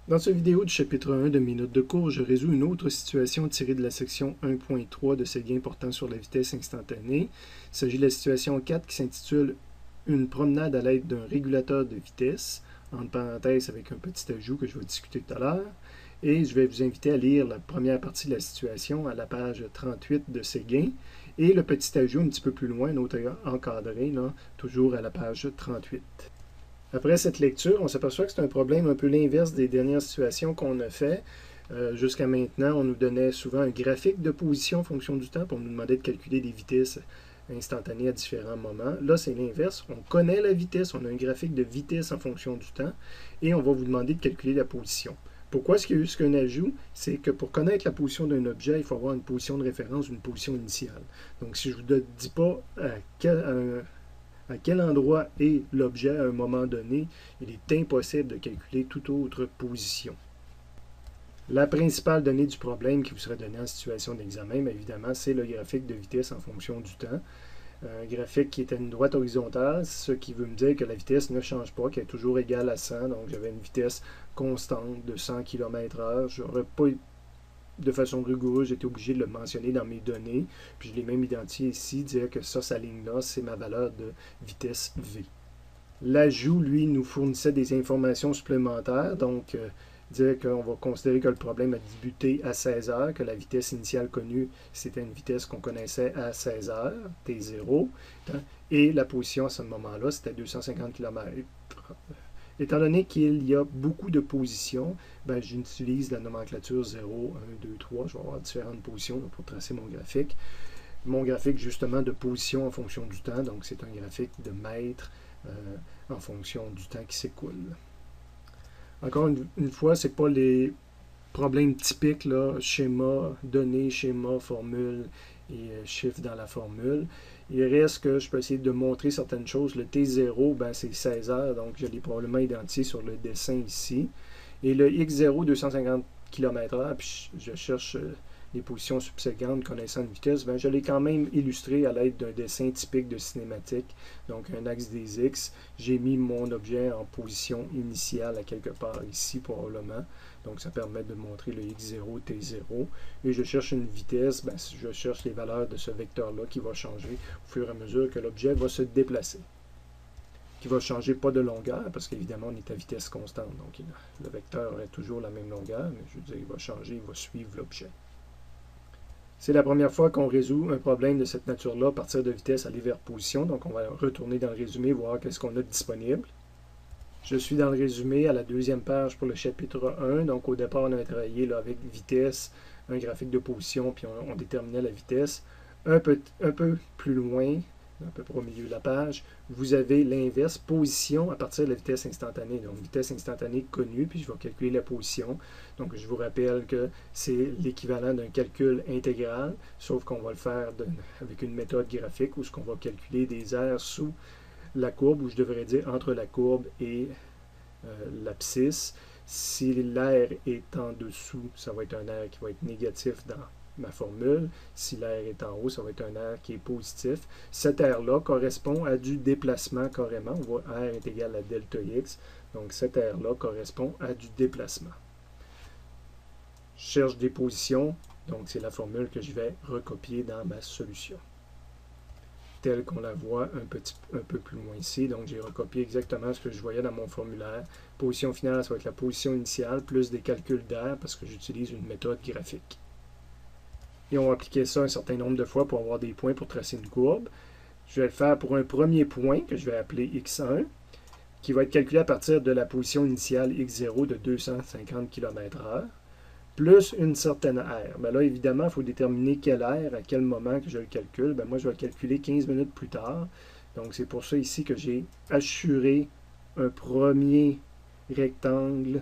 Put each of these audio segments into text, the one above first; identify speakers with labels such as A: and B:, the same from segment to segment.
A: Dans cette vidéo du chapitre 1 de mes notes de cours, je résous une autre situation tirée de la section 1.3 de ces gains portant sur la vitesse instantanée. Il s'agit de la situation 4 qui s'intitule « Une promenade à l'aide d'un régulateur de vitesse », entre parenthèses avec un petit ajout que je vais discuter tout à l'heure. Et je vais vous inviter à lire la première partie de la situation à la page 38 de ces gains et le petit ajout un petit peu plus loin, un autre encadré, là, toujours à la page 38. Après cette lecture, on s'aperçoit que c'est un problème un peu l'inverse des dernières situations qu'on a fait. Jusqu'à maintenant, on nous donnait souvent un graphique de position en fonction du temps pour nous demander de calculer des vitesses instantanées à différents moments. Là, c'est l'inverse. On connaît la vitesse, on a un graphique de vitesse en fonction du temps et on va vous demander de calculer la position. Pourquoi est-ce qu'il y a eu ce qu'un ajout? C'est que pour connaître la position d'un objet, il faut avoir une position de référence, une position initiale. Donc, si je ne vous dis pas à quel endroit est l'objet à un moment donné, il est impossible de calculer toute autre position. La principale donnée du problème qui vous sera donnée en situation d'examen, bien évidemment, c'est le graphique de vitesse en fonction du temps. Un graphique qui est à une droite horizontale, ce qui veut me dire que la vitesse ne change pas, qu'elle est toujours égale à 100. Donc, j'avais une vitesse constante de 100 km/h. Je n'aurais pas de façon rigoureuse, j'étais obligé de le mentionner dans mes données. Puis je l'ai même identifié ici, dire que ça, sa ligne-là, c'est ma valeur de vitesse V. L'ajout, lui, nous fournissait des informations supplémentaires. Donc, dire qu'on va considérer que le problème a débuté à 16 heures, que la vitesse initiale connue, c'était une vitesse qu'on connaissait à 16 heures, T0, et la position à ce moment-là, c'était 250 km. Étant donné qu'il y a beaucoup de positions, ben, j'utilise la nomenclature 0, 1, 2, 3. Je vais avoir différentes positions pour tracer mon graphique. Mon graphique, justement, de position en fonction du temps. Donc, c'est un graphique de mètres en fonction du temps qui s'écoule. Encore une fois, ce n'est pas les problèmes typiques, là, schéma, données, schéma, formule et chiffres dans la formule. Il reste que je peux essayer de montrer certaines choses. Le T0, ben, c'est 16 heures, donc je l'ai probablement identifié sur le dessin ici. Et le X0, 250 km/h, puis je cherche les positions subséquentes connaissant une vitesse, ben, je l'ai quand même illustré à l'aide d'un dessin typique de cinématique, donc un axe des X. J'ai mis mon objet en position initiale à quelque part ici probablement, donc ça permet de montrer le X0, T0, et je cherche une vitesse, ben, je cherche les valeurs de ce vecteur-là qui va changer au fur et à mesure que l'objet va se déplacer. Qui va changer pas de longueur, parce qu'évidemment, on est à vitesse constante. Donc, le vecteur aurait toujours la même longueur, mais je veux dire, il va changer, il va suivre l'objet. C'est la première fois qu'on résout un problème de cette nature-là à partir de vitesse aller vers position. Donc, on va retourner dans le résumé, voir qu'est-ce qu'on a de disponible. Je suis dans le résumé à la deuxième page pour le chapitre 1. Donc, au départ, on avait travaillé là, avec vitesse, un graphique de position, puis on déterminait la vitesse. Un peu plus loin, à peu près au milieu de la page, vous avez l'inverse, position à partir de la vitesse instantanée. Donc, vitesse instantanée connue, puis je vais calculer la position. Donc, je vous rappelle que c'est l'équivalent d'un calcul intégral, sauf qu'on va le faire avec une méthode graphique où ce qu'on va calculer des aires sous la courbe, ou je devrais dire entre la courbe et l'abscisse. Si l'air est en dessous, ça va être un air qui va être négatif dans ma formule. Si l'air est en haut, ça va être un air qui est positif. Cet air-là correspond à du déplacement carrément. On voit R est égal à delta X. Donc cet air-là correspond à du déplacement. Je cherche des positions. Donc c'est la formule que je vais recopier dans ma solution, telle qu'on la voit un peu plus loin ici. Donc, j'ai recopié exactement ce que je voyais dans mon formulaire. Position finale, ça va être la position initiale, plus des calculs d'air, parce que j'utilise une méthode graphique. Et on va appliquer ça un certain nombre de fois pour avoir des points pour tracer une courbe. Je vais le faire pour un premier point, que je vais appeler X1, qui va être calculé à partir de la position initiale X0 de 250 km/h, plus une certaine R. Ben là, évidemment, il faut déterminer quelle R, à quel moment que je le calcule. Ben moi, je vais le calculer 15 minutes plus tard. Donc, c'est pour ça ici que j'ai assuré un premier rectangle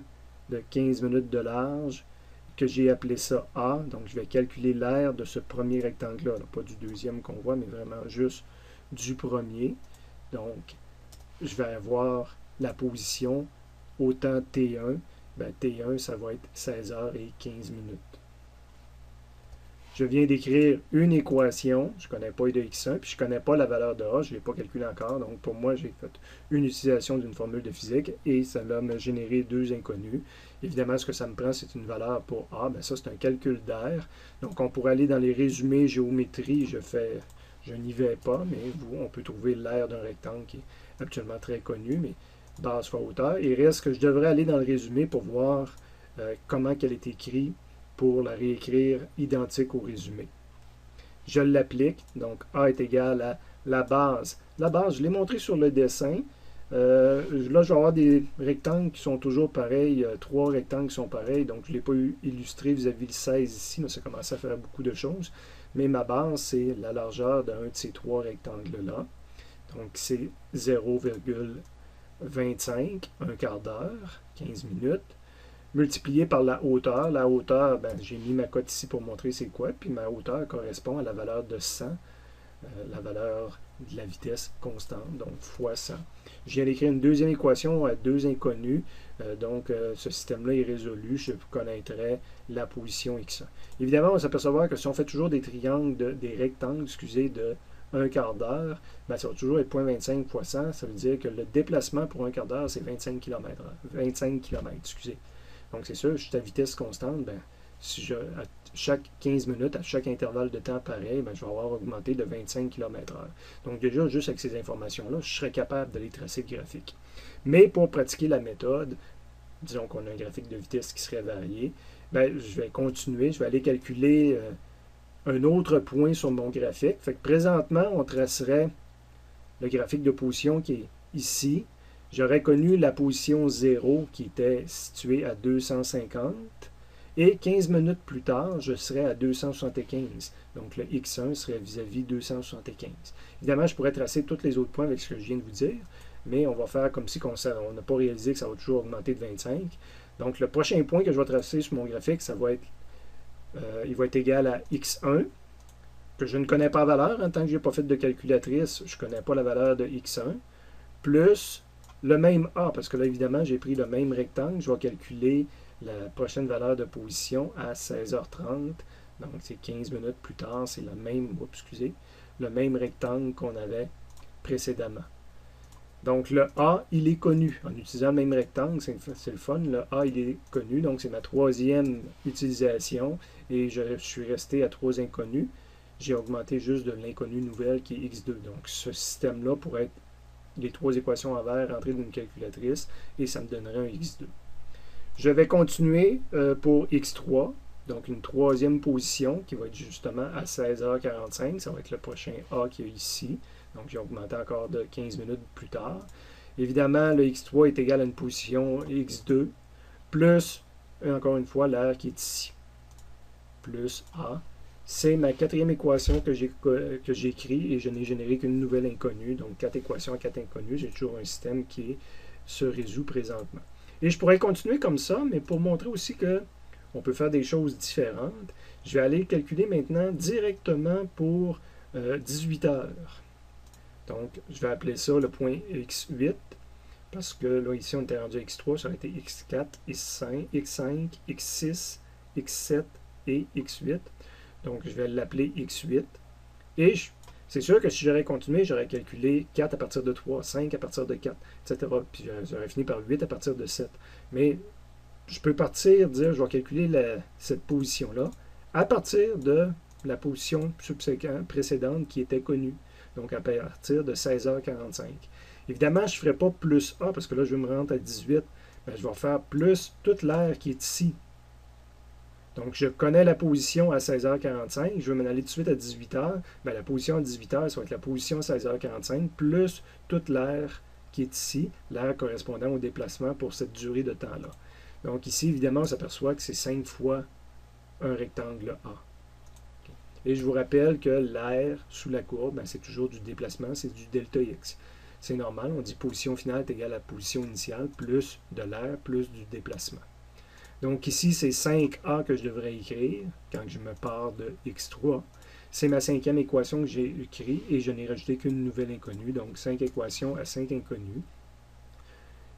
A: de 15 minutes de large, que j'ai appelé ça A. Donc, je vais calculer l'aire de ce premier rectangle-là. Pas du deuxième qu'on voit, mais vraiment juste du premier. Donc, je vais avoir la position au temps T1. Ben, T1, ça va être 16 heures et 15 minutes. Je viens d'écrire une équation, je ne connais pas de x1, puis je ne connais pas la valeur de a, je ne l'ai pas calculé encore, donc pour moi, j'ai fait une utilisation d'une formule de physique et ça va me générer deux inconnus. Évidemment, ce que ça me prend, c'est une valeur pour a, bien ça, c'est un calcul d'air. Donc, on pourrait aller dans les résumés géométrie, je n'y vais pas, mais on peut trouver l'aire d'un rectangle qui est actuellement très connu, mais base fois hauteur. Il reste que je devrais aller dans le résumé pour voir comment qu'elle est écrite pour la réécrire identique au résumé. Je l'applique, donc A est égal à la base. La base, je l'ai montré sur le dessin. Là, je vais avoir des rectangles qui sont toujours pareils, trois rectangles qui sont pareils, donc je ne l'ai pas illustré vis-à-vis le 16 ici, mais ça commence à faire beaucoup de choses. Mais ma base, c'est la largeur d'un de ces trois rectangles-là. Donc, c'est 0,25, un quart d'heure, 15 minutes, multiplié par la hauteur. La hauteur, ben, j'ai mis ma cote ici pour montrer c'est quoi, puis ma hauteur correspond à la valeur de 100, la valeur de la vitesse constante, donc fois 100. Je viens d'écrire une deuxième équation à deux inconnus, donc ce système-là est résolu, je connaîtrai la position x1. Évidemment, on va s'apercevoir que si on fait toujours des triangles, des rectangles, excusez, de un quart d'heure, ben, ça va toujours être 0,25 fois 100, ça veut dire que le déplacement pour un quart d'heure, c'est 25 km, 25 km, excusez. Donc, c'est sûr, je suis à vitesse constante, ben, si à chaque 15 minutes, à chaque intervalle de temps pareil, ben, je vais avoir augmenté de 25 km/h. Donc, déjà, juste avec ces informations-là, je serais capable d'aller tracer le graphique. Mais pour pratiquer la méthode, disons qu'on a un graphique de vitesse qui serait varié, ben, je vais continuer, je vais aller calculer un autre point sur mon graphique. Fait que présentement, on tracerait le graphique de position qui est ici. J'aurais connu la position 0 qui était située à 250 et 15 minutes plus tard, je serais à 275. Donc le x1 serait vis-à-vis 275. Évidemment, je pourrais tracer tous les autres points avec ce que je viens de vous dire, mais on va faire comme si on n'a pas réalisé que ça va toujours augmenter de 25. Donc le prochain point que je vais tracer sur mon graphique, ça va être, il va être égal à x1, que je ne connais pas la valeur, en tant que je n'ai pas fait de calculatrice, je ne connais pas la valeur de x1, plus le même A, parce que là, évidemment, j'ai pris le même rectangle. Je vais calculer la prochaine valeur de position à 16h30. Donc, c'est 15 minutes plus tard. C'est le même rectangle qu'on avait précédemment. Donc, le A, il est connu. En utilisant le même rectangle, c'est le fun. Le A, il est connu. Donc, c'est ma troisième utilisation. Et je suis resté à trois inconnus. J'ai augmenté juste de l'inconnu nouvelle qui est x2. Donc, ce système-là pourrait être les trois équations en vert rentrées d'une calculatrice et ça me donnerait un x2. Je vais continuer pour x3, donc une troisième position qui va être justement à 16h45. Ça va être le prochain A qui est ici. Donc j'ai augmenté encore de 15 minutes plus tard. Évidemment, le x3 est égal à une position x2 plus, encore une fois, l'air qui est ici, plus A. C'est ma quatrième équation que j'écris et je n'ai généré qu'une nouvelle inconnue. Donc, 4 équations à 4 inconnues. J'ai toujours un système qui se résout présentement. Et je pourrais continuer comme ça, mais pour montrer aussi qu'on peut faire des choses différentes, je vais aller calculer maintenant directement pour 18 heures. Donc, je vais appeler ça le point x8, parce que là, ici, on était rendu à x3, ça aurait été x4, x5, x6, x7 et x8. Donc, je vais l'appeler x8. Et c'est sûr que si j'aurais continué, j'aurais calculé 4 à partir de 3, 5 à partir de 4, etc. Puis j'aurais fini par 8 à partir de 7. Mais je peux dire, je vais calculer cette position-là à partir de la position précédente qui était connue. Donc, à partir de 16h45. Évidemment, je ne ferai pas plus A, parce que là, je vais me rendre à 18. Ben, je vais faire plus toute l'air qui est ici. Donc, je connais la position à 16h45. Je vais m'en aller tout de suite à 18h. Bien, la position à 18h, ça va être la position à 16h45 plus toute l'air qui est ici, l'air correspondant au déplacement pour cette durée de temps-là. Donc, ici, évidemment, on s'aperçoit que c'est 5 fois un rectangle A. Et je vous rappelle que l'air sous la courbe, c'est toujours du déplacement, c'est du delta x. C'est normal, on dit position finale est égale à position initiale plus de l'air plus du déplacement. Donc ici, c'est 5A que je devrais écrire quand je me pars de x3. C'est ma cinquième équation que j'ai écrite et je n'ai rajouté qu'une nouvelle inconnue. Donc 5 équations à 5 inconnues.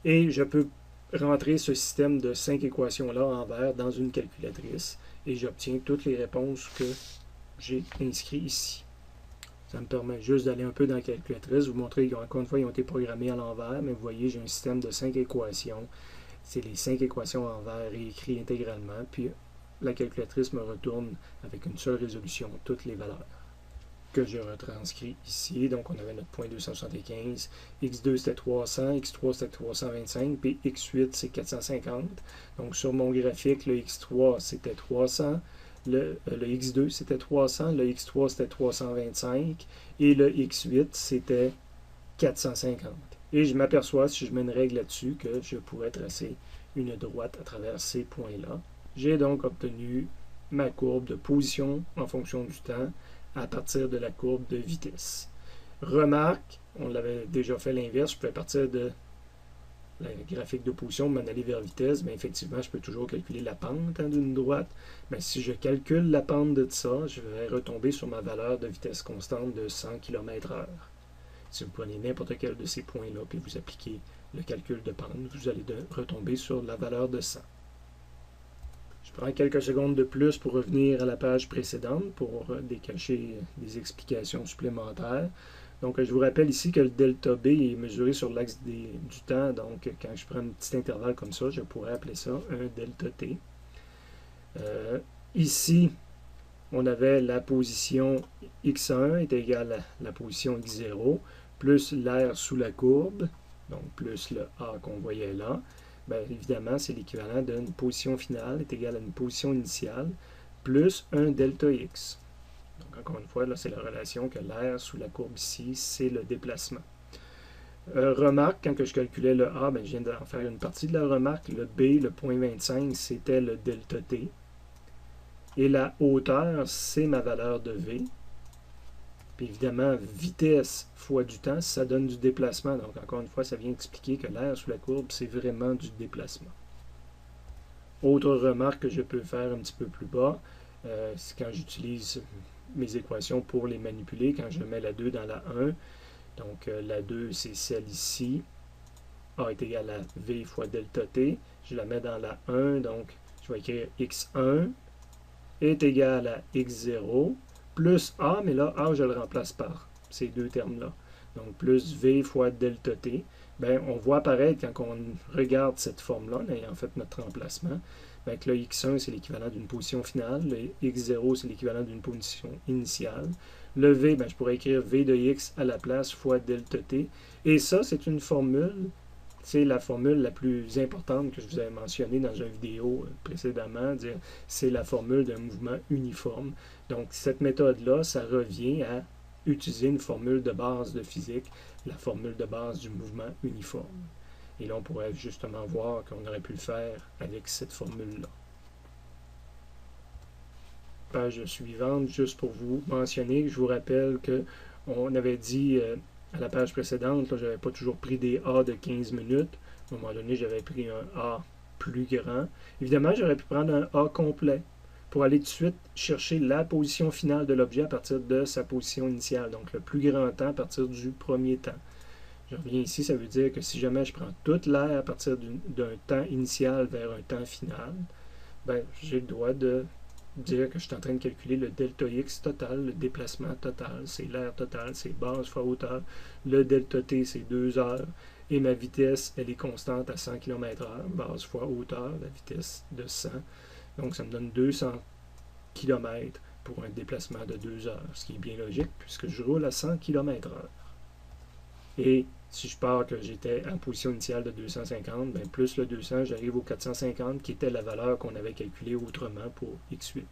A: Et je peux rentrer ce système de 5 équations-là en vert dans une calculatrice et j'obtiens toutes les réponses que j'ai inscrit ici. Ça me permet juste d'aller un peu dans la calculatrice, vous montrer qu'encore une fois, ils ont été programmés à l'envers, mais vous voyez, j'ai un système de 5 équations. C'est les 5 équations à l'envers réécrites intégralement, puis la calculatrice me retourne avec une seule résolution toutes les valeurs que je retranscris ici. Donc, on avait notre point 275, x2 c'était 300, x3 c'était 325, puis x8 c'est 450. Donc, sur mon graphique, le x3 c'était 300, le x2 c'était 300, le x3 c'était 325, et le x8 c'était 450. Et je m'aperçois, si je mets une règle là-dessus, que je pourrais tracer une droite à travers ces points-là. J'ai donc obtenu ma courbe de position en fonction du temps à partir de la courbe de vitesse. Remarque, on l'avait déjà fait l'inverse, je pouvais partir de la graphique de position, m'en aller vers vitesse, mais effectivement, je peux toujours calculer la pente d'une droite. Mais si je calcule la pente de ça, je vais retomber sur ma valeur de vitesse constante de 100 km/h. Si vous prenez n'importe quel de ces points-là, puis vous appliquez le calcul de pente, vous allez retomber sur la valeur de 100. Je prends quelques secondes de plus pour revenir à la page précédente pour décacher des explications supplémentaires. Donc, je vous rappelle ici que le delta B est mesuré sur l'axe du temps. Donc, quand je prends un petit intervalle comme ça, je pourrais appeler ça un delta T. Ici, on avait la position x1 est égale à la position x0 plus l'air sous la courbe, donc plus le A qu'on voyait là. Bien, évidemment, c'est l'équivalent d'une position finale est égale à une position initiale plus un delta x. Donc, encore une fois, là, c'est la relation que l'air sous la courbe ici, c'est le déplacement. Remarque, quand je calculais le A, bien, je viens d'en faire une partie de la remarque. Le B, le point 25, c'était le delta T. Et la hauteur, c'est ma valeur de V. Puis évidemment, vitesse fois du temps, ça donne du déplacement. Donc, encore une fois, ça vient expliquer que l'air sous la courbe, c'est vraiment du déplacement. Autre remarque que je peux faire un petit peu plus bas, c'est quand j'utilise mes équations pour les manipuler, quand je mets la 2 dans la 1. Donc, la 2, c'est celle ici. A est égal à V fois delta T. Je la mets dans la 1, donc je vais écrire x1 est égal à x0 plus A, mais là, A, je le remplace par ces deux termes-là. Donc, plus V fois delta T. Bien, on voit apparaître quand on regarde cette forme-là, en ayant fait notre remplacement, bien, que le x1, c'est l'équivalent d'une position finale, le x0, c'est l'équivalent d'une position initiale. Le V, bien, je pourrais écrire V de x à la place fois delta T. Et ça, c'est une formule, c'est la formule la plus importante que je vous avais mentionnée dans une vidéo précédemment, c'est la formule d'un mouvement uniforme. Donc, cette méthode-là, ça revient à utiliser une formule de base de physique, la formule de base du mouvement uniforme. Et là, on pourrait justement voir qu'on aurait pu le faire avec cette formule-là. Page suivante, juste pour vous mentionner, je vous rappelle qu'on avait dit à la page précédente, je n'avais pas toujours pris des A de 15 minutes. À un moment donné, j'avais pris un A plus grand. Évidemment, j'aurais pu prendre un A complet pour aller tout de suite chercher la position finale de l'objet à partir de sa position initiale, donc le plus grand temps à partir du premier temps. Je reviens ici, ça veut dire que si jamais je prends toute l'air à partir d'un temps initial vers un temps final, ben, j'ai le droit de dire que je suis en train de calculer le delta x total, le déplacement total, c'est l'air total, c'est base fois hauteur, le delta t c'est 2 heures, et ma vitesse, elle est constante à 100 km/h, base fois hauteur, la vitesse de 100. Donc, ça me donne 200 km pour un déplacement de 2 heures, ce qui est bien logique puisque je roule à 100 km/h. Et si je pars que j'étais en position initiale de 250, bien plus le 200, j'arrive au 450 qui était la valeur qu'on avait calculée autrement pour x8.